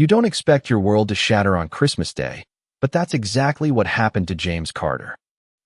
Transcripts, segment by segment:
You don't expect your world to shatter on Christmas Day, but that's exactly what happened to James Carter.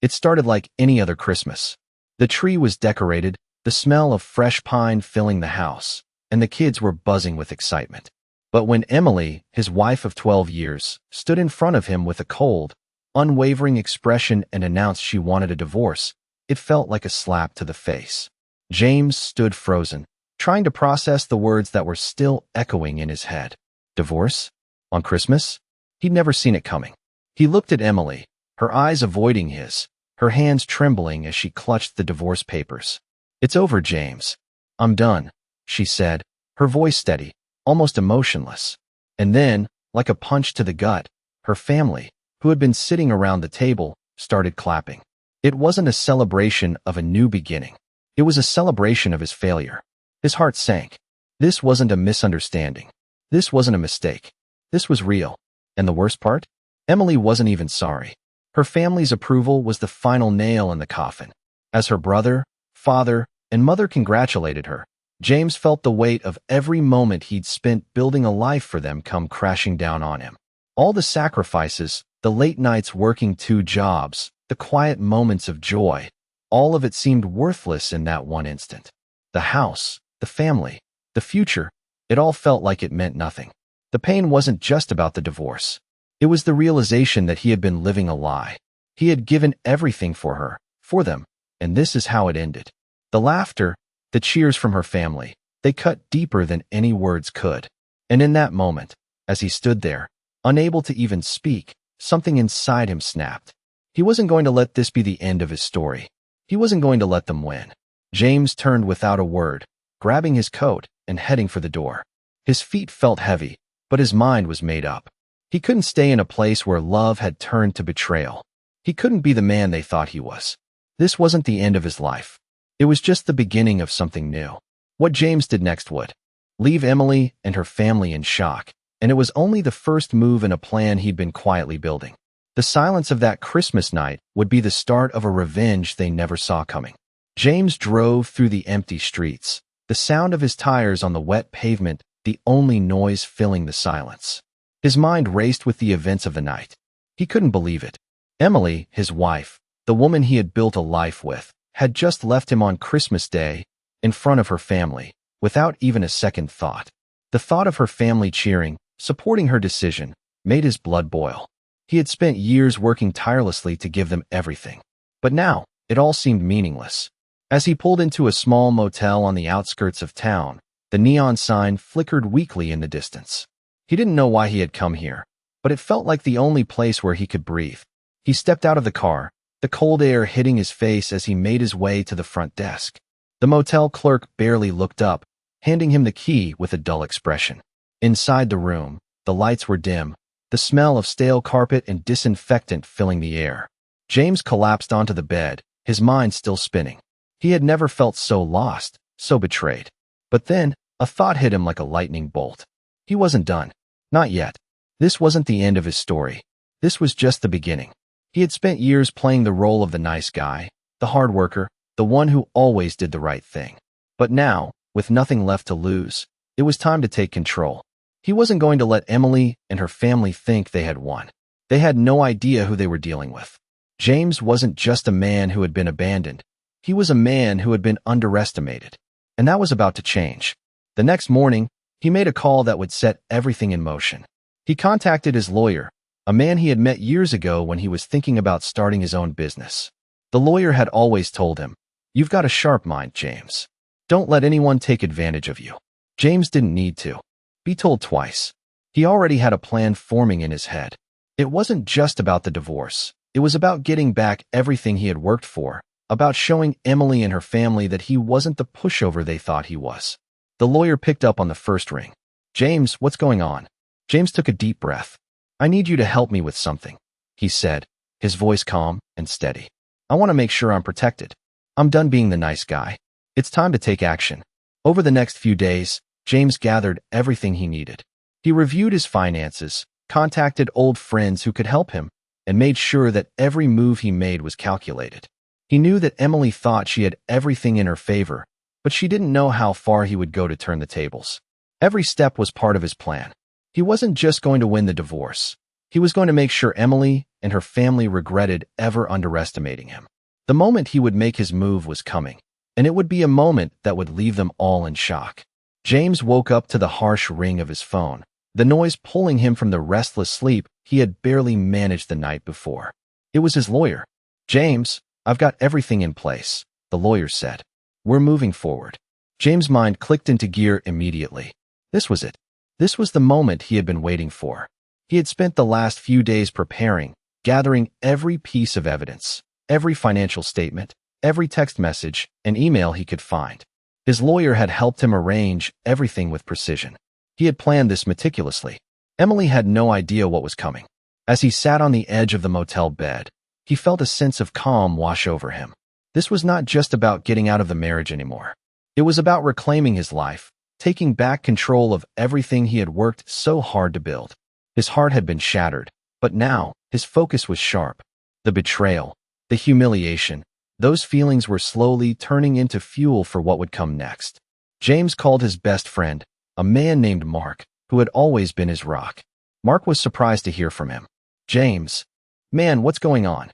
It started like any other Christmas. The tree was decorated, the smell of fresh pine filling the house, and the kids were buzzing with excitement. But when Emily, his wife of 12 years, stood in front of him with a cold, unwavering expression and announced she wanted a divorce, it felt like a slap to the face. James stood frozen, trying to process the words that were still echoing in his head. Divorce? On Christmas? He'd never seen it coming. He looked at Emily, her eyes avoiding his, her hands trembling as she clutched the divorce papers. It's over, James. I'm done, she said, her voice steady, almost emotionless. And then, like a punch to the gut, her family, who had been sitting around the table, started clapping. It wasn't a celebration of a new beginning. It was a celebration of his failure. His heart sank. This wasn't a misunderstanding. This wasn't a mistake. This was real. And the worst part? Emily wasn't even sorry. Her family's approval was the final nail in the coffin. As her brother, father, and mother congratulated her, James felt the weight of every moment he'd spent building a life for them come crashing down on him. All the sacrifices, the late nights working 2 jobs, the quiet moments of joy, all of it seemed worthless in that one instant. The house, the family, the future, it all felt like it meant nothing. The pain wasn't just about the divorce. It was the realization that he had been living a lie. He had given everything for her, for them, and this is how it ended. The laughter, the cheers from her family, they cut deeper than any words could. And in that moment, as he stood there, unable to even speak, something inside him snapped. He wasn't going to let this be the end of his story. He wasn't going to let them win. James turned without a word, grabbing his coat and heading for the door. His feet felt heavy, but his mind was made up. He couldn't stay in a place where love had turned to betrayal. He couldn't be the man they thought he was. This wasn't the end of his life. It was just the beginning of something new. What James did next would leave Emily and her family in shock, and it was only the first move in a plan he'd been quietly building. The silence of that Christmas night would be the start of a revenge they never saw coming. James drove through the empty streets, the sound of his tires on the wet pavement, the only noise filling the silence. His mind raced with the events of the night. He couldn't believe it. Emily, his wife, the woman he had built a life with, had just left him on Christmas Day, in front of her family, without even a second thought. The thought of her family cheering, supporting her decision, made his blood boil. He had spent years working tirelessly to give them everything. But now, it all seemed meaningless. As he pulled into a small motel on the outskirts of town, the neon sign flickered weakly in the distance. He didn't know why he had come here, but it felt like the only place where he could breathe. He stepped out of the car, the cold air hitting his face as he made his way to the front desk. The motel clerk barely looked up, handing him the key with a dull expression. Inside the room, the lights were dim, the smell of stale carpet and disinfectant filling the air. James collapsed onto the bed, his mind still spinning. He had never felt so lost, so betrayed. But then, a thought hit him like a lightning bolt. He wasn't done. Not yet. This wasn't the end of his story. This was just the beginning. He had spent years playing the role of the nice guy, the hard worker, the one who always did the right thing. But now, with nothing left to lose, it was time to take control. He wasn't going to let Emily and her family think they had won. They had no idea who they were dealing with. James wasn't just a man who had been abandoned. He was a man who had been underestimated. And that was about to change. The next morning, he made a call that would set everything in motion. He contacted his lawyer, a man he had met years ago when he was thinking about starting his own business. The lawyer had always told him, "You've got a sharp mind, James. Don't let anyone take advantage of you." James didn't need to be told twice. He already had a plan forming in his head. It wasn't just about the divorce. It was about getting back everything he had worked for, about showing Emily and her family that he wasn't the pushover they thought he was. The lawyer picked up on the first ring. "James, what's going on?" James took a deep breath. "I need you to help me with something," he said, his voice calm and steady. "I want to make sure I'm protected. I'm done being the nice guy. It's time to take action." Over the next few days, James gathered everything he needed. He reviewed his finances, contacted old friends who could help him, and made sure that every move he made was calculated. He knew that Emily thought she had everything in her favor, but she didn't know how far he would go to turn the tables. Every step was part of his plan. He wasn't just going to win the divorce. He was going to make sure Emily and her family regretted ever underestimating him. The moment he would make his move was coming, and it would be a moment that would leave them all in shock. James woke up to the harsh ring of his phone, the noise pulling him from the restless sleep he had barely managed the night before. It was his lawyer. "James, I've got everything in place," the lawyer said. "We're moving forward." James' mind clicked into gear immediately. This was it. This was the moment he had been waiting for. He had spent the last few days preparing, gathering every piece of evidence, every financial statement, every text message and email he could find. His lawyer had helped him arrange everything with precision. He had planned this meticulously. Emily had no idea what was coming. As he sat on the edge of the motel bed, he felt a sense of calm wash over him. This was not just about getting out of the marriage anymore. It was about reclaiming his life, taking back control of everything he had worked so hard to build. His heart had been shattered, but now his focus was sharp. The betrayal, the humiliation, those feelings were slowly turning into fuel for what would come next. James called his best friend, a man named Mark, who had always been his rock. Mark was surprised to hear from him. "James, man, what's going on?"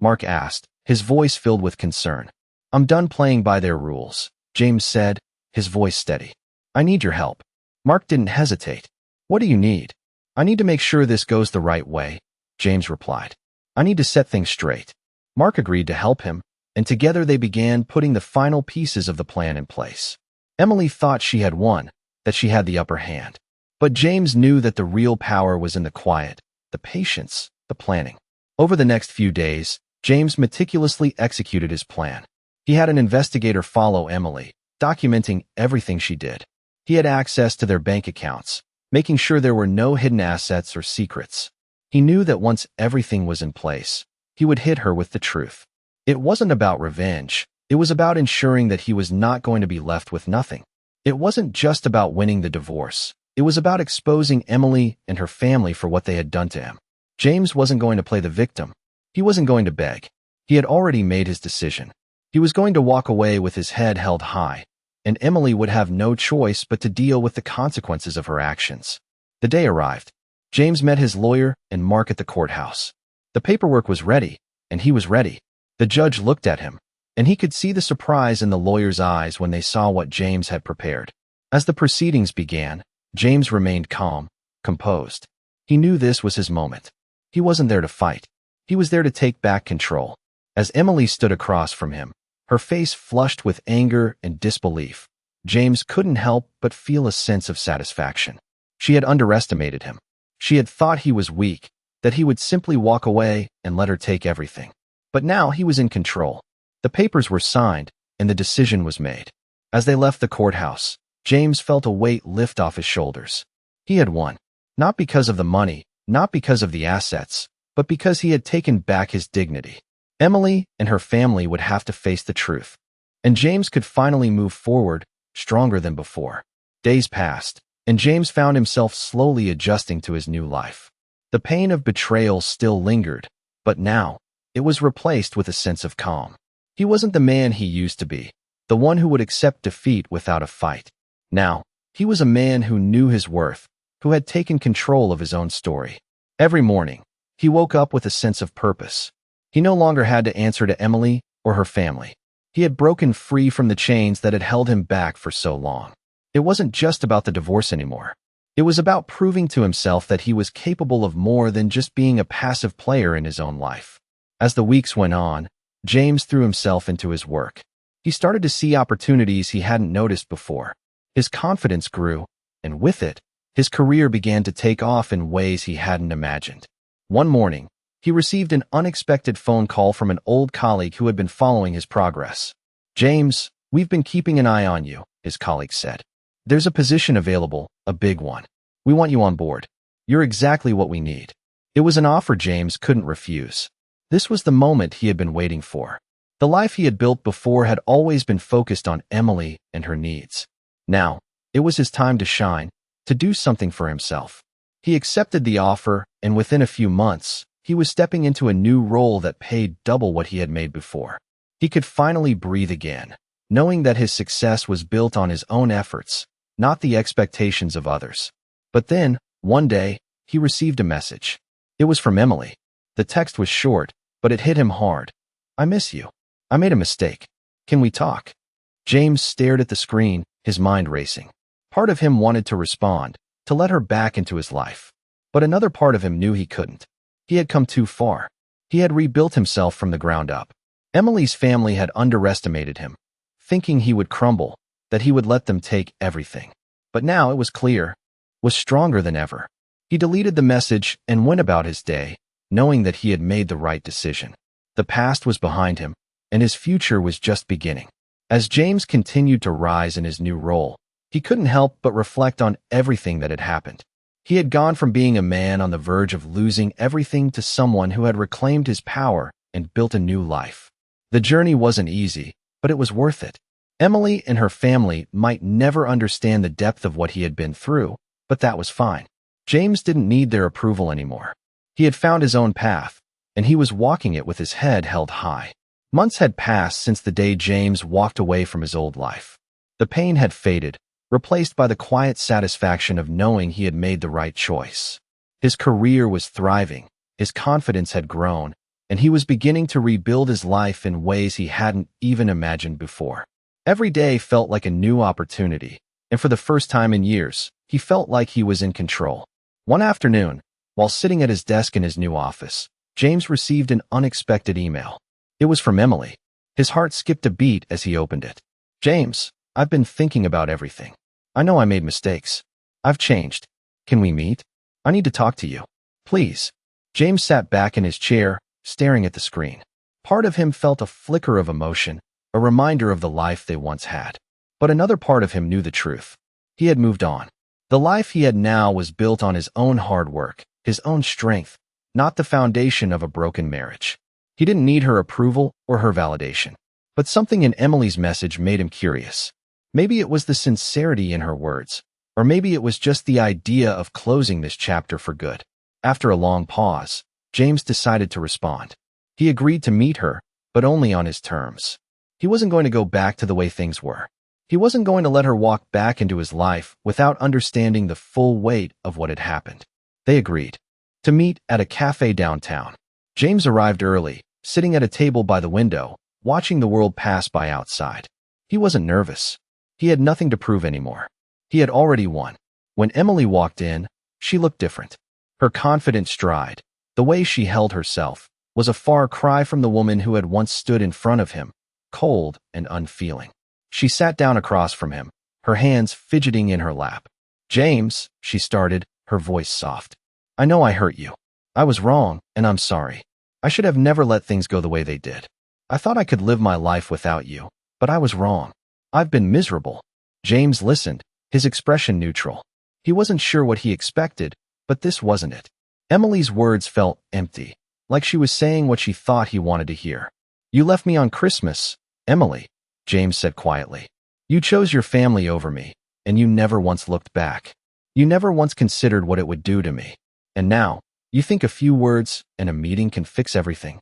Mark asked, his voice filled with concern. "I'm done playing by their rules," James said, his voice steady. "I need your help." Mark didn't hesitate. "What do you need?" "I need to make sure this goes the right way," James replied. "I need to set things straight." Mark agreed to help him, and together they began putting the final pieces of the plan in place. Emily thought she had won, that she had the upper hand. But James knew that the real power was in the quiet, the patience, the planning. Over the next few days, James meticulously executed his plan. He had an investigator follow Emily, documenting everything she did. He had access to their bank accounts, making sure there were no hidden assets or secrets. He knew that once everything was in place, he would hit her with the truth. It wasn't about revenge. It was about ensuring that he was not going to be left with nothing. It wasn't just about winning the divorce. It was about exposing Emily and her family for what they had done to him. James wasn't going to play the victim. He wasn't going to beg. He had already made his decision. He was going to walk away with his head held high, and Emily would have no choice but to deal with the consequences of her actions. The day arrived. James met his lawyer and Mark at the courthouse. The paperwork was ready, and he was ready. The judge looked at him, and he could see the surprise in the lawyer's eyes when they saw what James had prepared. As the proceedings began, James remained calm, composed. He knew this was his moment. He wasn't there to fight. He was there to take back control. As Emily stood across from him, her face flushed with anger and disbelief, James couldn't help but feel a sense of satisfaction. She had underestimated him. She had thought he was weak, that he would simply walk away and let her take everything. But now he was in control. The papers were signed, and the decision was made. As they left the courthouse, James felt a weight lift off his shoulders. He had won. Not because of the money, not because of the assets, but because he had taken back his dignity. Emily and her family would have to face the truth, and James could finally move forward, stronger than before. Days passed, and James found himself slowly adjusting to his new life. The pain of betrayal still lingered, but now it was replaced with a sense of calm. He wasn't the man he used to be, the one who would accept defeat without a fight. Now, he was a man who knew his worth, who had taken control of his own story. Every morning, he woke up with a sense of purpose. He no longer had to answer to Emily or her family. He had broken free from the chains that had held him back for so long. It wasn't just about the divorce anymore. It was about proving to himself that he was capable of more than just being a passive player in his own life. As the weeks went on, James threw himself into his work. He started to see opportunities he hadn't noticed before. His confidence grew, and with it, his career began to take off in ways he hadn't imagined. One morning, he received an unexpected phone call from an old colleague who had been following his progress. "James, we've been keeping an eye on you," his colleague said. "There's a position available, a big one. We want you on board. You're exactly what we need." It was an offer James couldn't refuse. This was the moment he had been waiting for. The life he had built before had always been focused on Emily and her needs. Now, it was his time to shine, to do something for himself. He accepted the offer, and within a few months, he was stepping into a new role that paid double what he had made before. He could finally breathe again, knowing that his success was built on his own efforts, not the expectations of others. But then, One day, he received a message. It was from Emily. The text was short, but it hit him hard. "I miss you. I made a mistake. Can we talk?" James stared at the screen, his mind racing. Part of him wanted to respond, to let her back into his life. But another part of him knew he couldn't. He had come too far. He had rebuilt himself from the ground up. Emily's family had underestimated him, thinking he would crumble, that he would let them take everything. But now it was clear, was stronger than ever. He deleted the message and went about his day, knowing that he had made the right decision. The past was behind him, and his future was just beginning. As James continued to rise in his new role, he couldn't help but reflect on everything that had happened. He had gone from being a man on the verge of losing everything to someone who had reclaimed his power and built a new life. The journey wasn't easy, but it was worth it. Emily and her family might never understand the depth of what he had been through, but that was fine. James didn't need their approval anymore. He had found his own path, and he was walking it with his head held high. Months had passed since the day James walked away from his old life. The pain had faded, replaced by the quiet satisfaction of knowing he had made the right choice. His career was thriving, his confidence had grown, and he was beginning to rebuild his life in ways he hadn't even imagined before. Every day felt like a new opportunity, and for the first time in years, he felt like he was in control. One afternoon, while sitting at his desk in his new office, James received an unexpected email. It was from Emily. His heart skipped a beat as he opened it. "James, I've been thinking about everything. I know I made mistakes. I've changed. Can we meet? I need to talk to you. Please." James sat back in his chair, staring at the screen. Part of him felt a flicker of emotion, a reminder of the life they once had. But another part of him knew the truth. He had moved on. The life he had now was built on his own hard work, his own strength, not the foundation of a broken marriage. He didn't need her approval or her validation. But something in Emily's message made him curious. Maybe it was the sincerity in her words, or maybe it was just the idea of closing this chapter for good. After a long pause, James decided to respond. He agreed to meet her, but only on his terms. He wasn't going to go back to the way things were. He wasn't going to let her walk back into his life without understanding the full weight of what had happened. They agreed to meet at a cafe downtown. James arrived early, sitting at a table by the window, watching the world pass by outside. He wasn't nervous. He had nothing to prove anymore. He had already won. When Emily walked in, she looked different. Her confident stride, the way she held herself, was a far cry from the woman who had once stood in front of him, cold and unfeeling. She sat down across from him, her hands fidgeting in her lap. "James," she started, her voice soft. "I know I hurt you. I was wrong, and I'm sorry. I should have never let things go the way they did. I thought I could live my life without you, but I was wrong. I've been miserable." James listened, his expression neutral. He wasn't sure what he expected, but this wasn't it. Emily's words felt empty, like she was saying what she thought he wanted to hear. "You left me on Christmas, Emily," James said quietly. "You chose your family over me, and you never once looked back. You never once considered what it would do to me. And now, you think a few words and a meeting can fix everything?"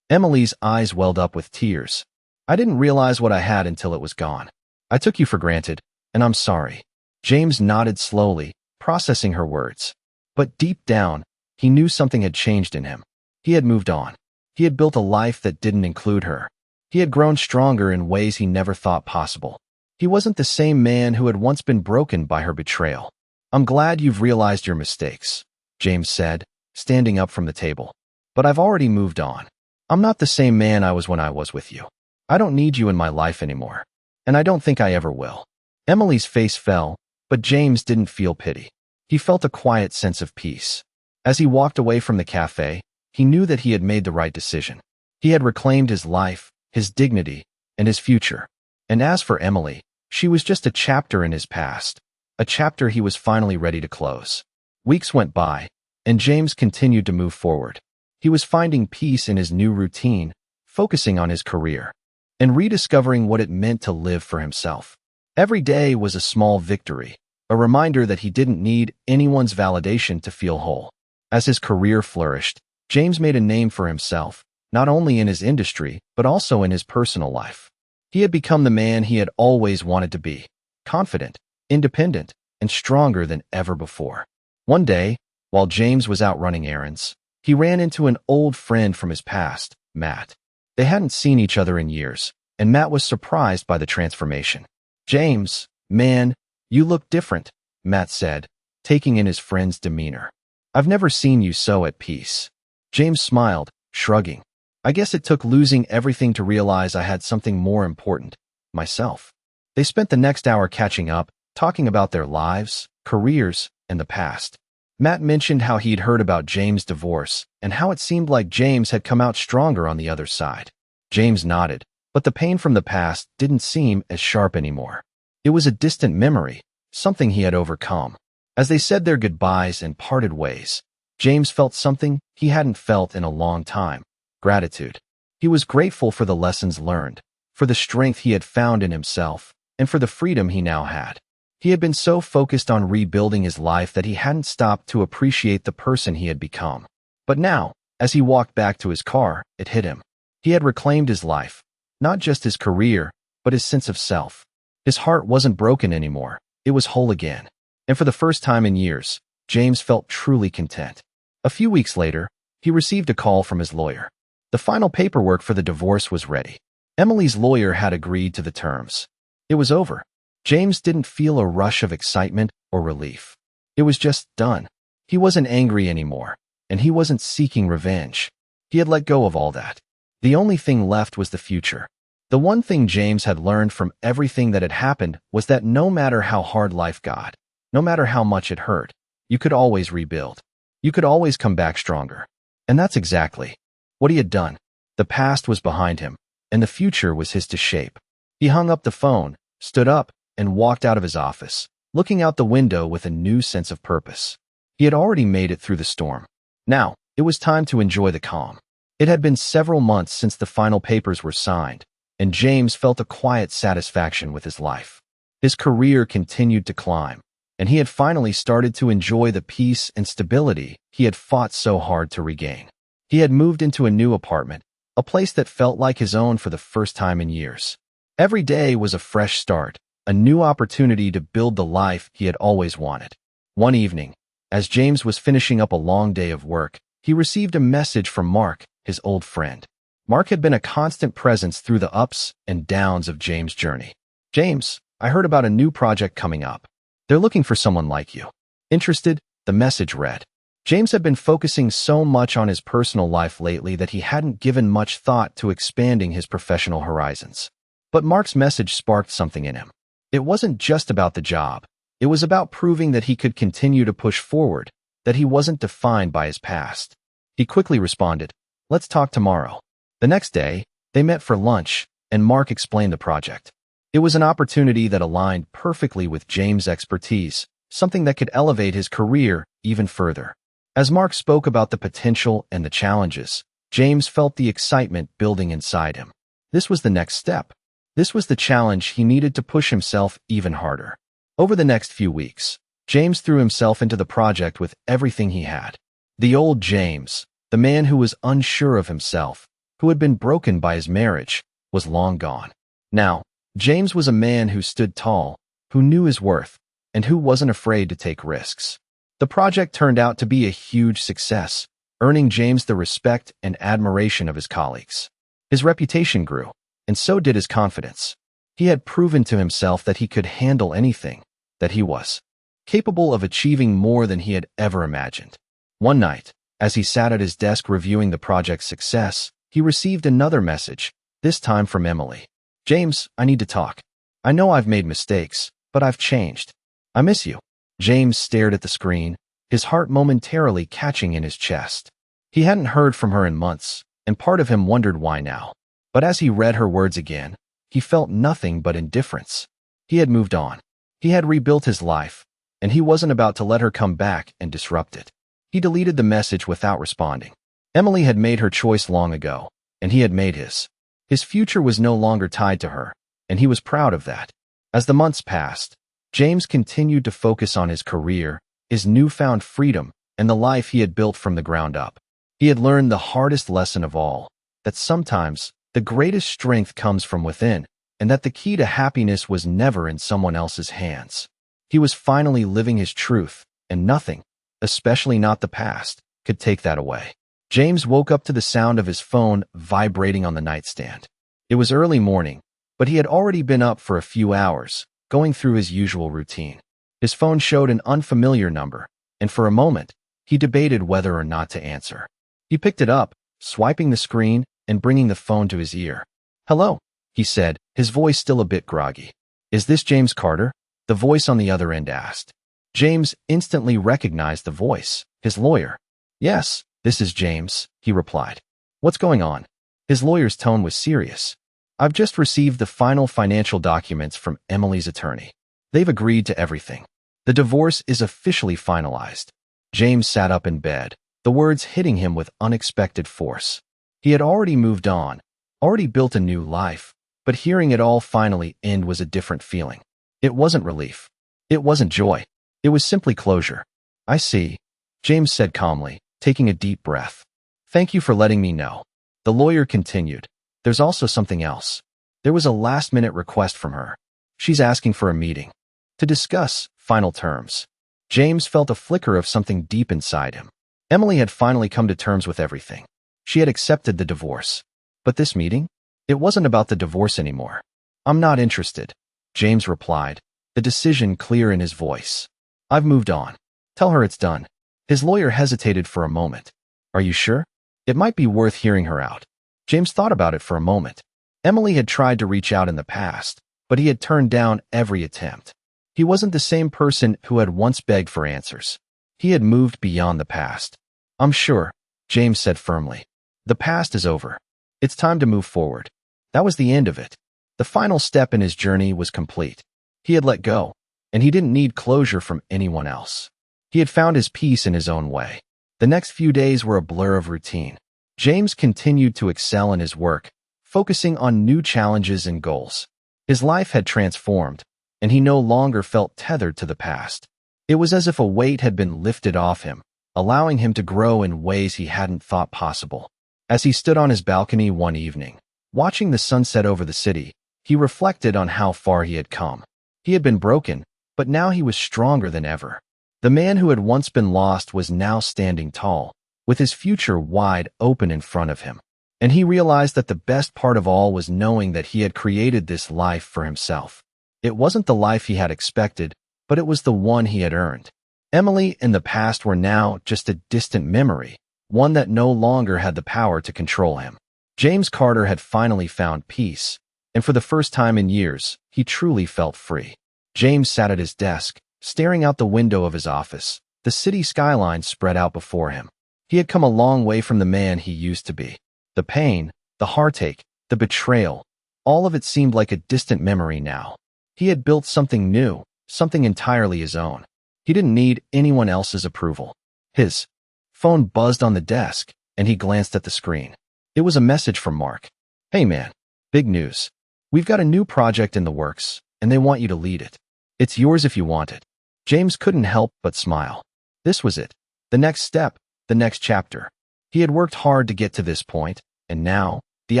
Emily's eyes welled up with tears. "I didn't realize what I had until it was gone. I took you for granted, and I'm sorry." James nodded slowly, processing her words. But deep down, he knew something had changed in him. He had moved on. He had built a life that didn't include her. He had grown stronger in ways he never thought possible. He wasn't the same man who had once been broken by her betrayal. "I'm glad you've realized your mistakes," James said, standing up from the table. "But I've already moved on. I'm not the same man I was when I was with you. I don't need you in my life anymore. And I don't think I ever will." Emily's face fell, but James didn't feel pity. He felt a quiet sense of peace. As he walked away from the cafe, he knew that he had made the right decision. He had reclaimed his life, his dignity, and his future. And as for Emily, she was just a chapter in his past, a chapter he was finally ready to close. Weeks went by, and James continued to move forward. He was finding peace in his new routine, focusing on his career, and rediscovering what it meant to live for himself. Every day was a small victory, a reminder that he didn't need anyone's validation to feel whole. As his career flourished, James made a name for himself, not only in his industry, but also in his personal life. He had become the man he had always wanted to be, confident, independent, and stronger than ever before. One day, while James was out running errands, he ran into an old friend from his past, Matt. They hadn't seen each other in years, and Matt was surprised by the transformation. "James, man, you look different," Matt said, taking in his friend's demeanor. "I've never seen you so at peace." James smiled, shrugging. "I guess it took losing everything to realize I had something more important, myself." They spent the next hour catching up, talking about their lives, careers, and the past. Matt mentioned how he'd heard about James' divorce and how it seemed like James had come out stronger on the other side. James nodded, but the pain from the past didn't seem as sharp anymore. It was a distant memory, something he had overcome. As they said their goodbyes and parted ways, James felt something he hadn't felt in a long time: gratitude. He was grateful for the lessons learned, for the strength he had found in himself, and for the freedom he now had. He had been so focused on rebuilding his life that he hadn't stopped to appreciate the person he had become. But now, as he walked back to his car, it hit him. He had reclaimed his life, not just his career, but his sense of self. His heart wasn't broken anymore, it was whole again. And for the first time in years, James felt truly content. A few weeks later, he received a call from his lawyer. The final paperwork for the divorce was ready. Emily's lawyer had agreed to the terms. It was over. James didn't feel a rush of excitement or relief. It was just done. He wasn't angry anymore, and he wasn't seeking revenge. He had let go of all that. The only thing left was the future. The one thing James had learned from everything that had happened was that no matter how hard life got, no matter how much it hurt, you could always rebuild. You could always come back stronger. And that's exactly what he had done. The past was behind him, and the future was his to shape. He hung up the phone, stood up, and walked out of his office, looking out the window with a new sense of purpose. He had already made it through the storm. Now, it was time to enjoy the calm. It had been several months since the final papers were signed, and James felt a quiet satisfaction with his life. His career continued to climb, and he had finally started to enjoy the peace and stability he had fought so hard to regain. He had moved into a new apartment, a place that felt like his own for the first time in years. Every day was a fresh start, a new opportunity to build the life he had always wanted. One evening, as James was finishing up a long day of work, he received a message from Mark, his old friend. Mark had been a constant presence through the ups and downs of James' journey. "James, I heard about a new project coming up. They're looking for someone like you. Interested?" The message read. James had been focusing so much on his personal life lately that he hadn't given much thought to expanding his professional horizons. But Mark's message sparked something in him. It wasn't just about the job. It was about proving that he could continue to push forward, that he wasn't defined by his past. He quickly responded, "Let's talk tomorrow." The next day, they met for lunch, and Mark explained the project. It was an opportunity that aligned perfectly with James' expertise, something that could elevate his career even further. As Mark spoke about the potential and the challenges, James felt the excitement building inside him. This was the next step. This was the challenge he needed to push himself even harder. Over the next few weeks, James threw himself into the project with everything he had. The old James, the man who was unsure of himself, who had been broken by his marriage, was long gone. Now, James was a man who stood tall, who knew his worth, and who wasn't afraid to take risks. The project turned out to be a huge success, earning James the respect and admiration of his colleagues. His reputation grew, and so did his confidence. He had proven to himself that he could handle anything, that he was capable of achieving more than he had ever imagined. One night, as he sat at his desk reviewing the project's success, he received another message, this time from Emily. "James, I need to talk. I know I've made mistakes, but I've changed. I miss you." James stared at the screen, his heart momentarily catching in his chest. He hadn't heard from her in months, and part of him wondered why now. But as he read her words again, he felt nothing but indifference. He had moved on. He had rebuilt his life, and he wasn't about to let her come back and disrupt it. He deleted the message without responding. Emily had made her choice long ago, and he had made his. His future was no longer tied to her, and he was proud of that. As the months passed, James continued to focus on his career, his newfound freedom, and the life he had built from the ground up. He had learned the hardest lesson of all, that sometimes the greatest strength comes from within, and that the key to happiness was never in someone else's hands. He was finally living his truth, and nothing, especially not the past, could take that away. James woke up to the sound of his phone vibrating on the nightstand. It was early morning, but he had already been up for a few hours, going through his usual routine. His phone showed an unfamiliar number, and for a moment, he debated whether or not to answer. He picked it up, swiping the screen and bringing the phone to his ear. "Hello," he said, his voice still a bit groggy. "Is this James Carter?" The voice on the other end asked. James instantly recognized the voice, his lawyer. "Yes, this is James," he replied. "What's going on?" His lawyer's tone was serious. "I've just received the final financial documents from Emily's attorney. They've agreed to everything. The divorce is officially finalized." James sat up in bed, the words hitting him with unexpected force. He had already moved on, already built a new life, but hearing it all finally end was a different feeling. It wasn't relief. It wasn't joy. It was simply closure. "I see," James said calmly, taking a deep breath. "Thank you for letting me know." The lawyer continued. "There's also something else. There was a last-minute request from her. She's asking for a meeting to discuss final terms." James felt a flicker of something deep inside him. Emily had finally come to terms with everything. She had accepted the divorce. But this meeting? It wasn't about the divorce anymore. "I'm not interested," James replied, the decision clear in his voice. "I've moved on. Tell her it's done." His lawyer hesitated for a moment. "Are you sure? It might be worth hearing her out." James thought about it for a moment. Emily had tried to reach out in the past, but he had turned down every attempt. He wasn't the same person who had once begged for answers. He had moved beyond the past. "I'm sure," James said firmly. "The past is over. It's time to move forward." That was the end of it. The final step in his journey was complete. He had let go, and he didn't need closure from anyone else. He had found his peace in his own way. The next few days were a blur of routine. James continued to excel in his work, focusing on new challenges and goals. His life had transformed, and he no longer felt tethered to the past. It was as if a weight had been lifted off him, allowing him to grow in ways he hadn't thought possible. As he stood on his balcony one evening, watching the sunset over the city, he reflected on how far he had come. He had been broken, but now he was stronger than ever. The man who had once been lost was now standing tall, with his future wide open in front of him. And he realized that the best part of all was knowing that he had created this life for himself. It wasn't the life he had expected, but it was the one he had earned. Emily and the past were now just a distant memory, one that no longer had the power to control him. James Carter had finally found peace, and for the first time in years, he truly felt free. James sat at his desk, staring out the window of his office, the city skyline spread out before him. He had come a long way from the man he used to be. The pain, the heartache, the betrayal, all of it seemed like a distant memory now. He had built something new, something entirely his own. He didn't need anyone else's approval. His phone buzzed on the desk, and he glanced at the screen. It was a message from Mark. "Hey man, big news. We've got a new project in the works, and they want you to lead it. It's yours if you want it." James couldn't help but smile. This was it. The next step, the next chapter. He had worked hard to get to this point, and now, the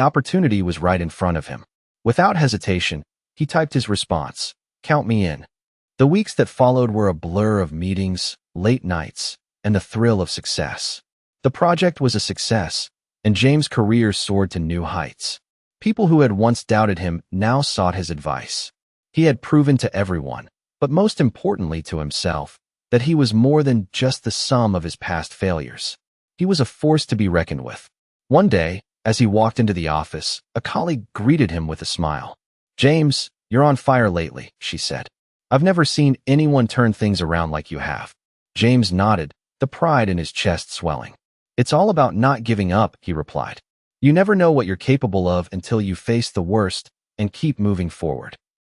opportunity was right in front of him. Without hesitation, he typed his response, "Count me in." The weeks that followed were a blur of meetings, late nights, and the thrill of success. The project was a success, and James' career soared to new heights. People who had once doubted him now sought his advice. He had proven to everyone, but most importantly to himself, that he was more than just the sum of his past failures. He was a force to be reckoned with. One day, as he walked into the office, a colleague greeted him with a smile. "James, you're on fire lately," she said. "I've never seen anyone turn things around like you have." James nodded, the pride in his chest swelling. "It's all about not giving up," he replied. "You never know what you're capable of until you face the worst and keep moving forward."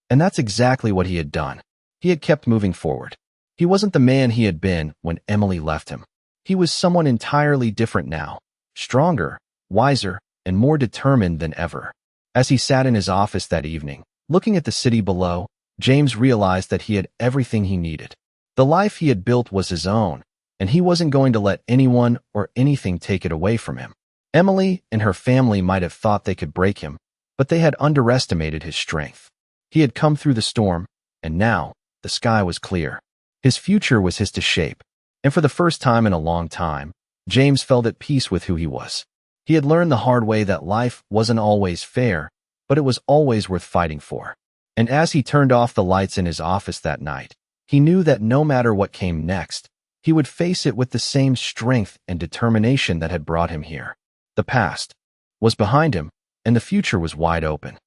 And that's exactly what he had done. He had kept moving forward. He wasn't the man he had been when Emily left him. He was someone entirely different now, stronger, wiser, and more determined than ever. As he sat in his office that evening, looking at the city below, James realized that he had everything he needed. The life he had built was his own, and he wasn't going to let anyone or anything take it away from him. Emily and her family might have thought they could break him, but they had underestimated his strength. He had come through the storm, and now the sky was clear. His future was his to shape. And for the first time in a long time, James felt at peace with who he was. He had learned the hard way that life wasn't always fair, but it was always worth fighting for. And as he turned off the lights in his office that night, he knew that no matter what came next, he would face it with the same strength and determination that had brought him here. The past was behind him, and the future was wide open.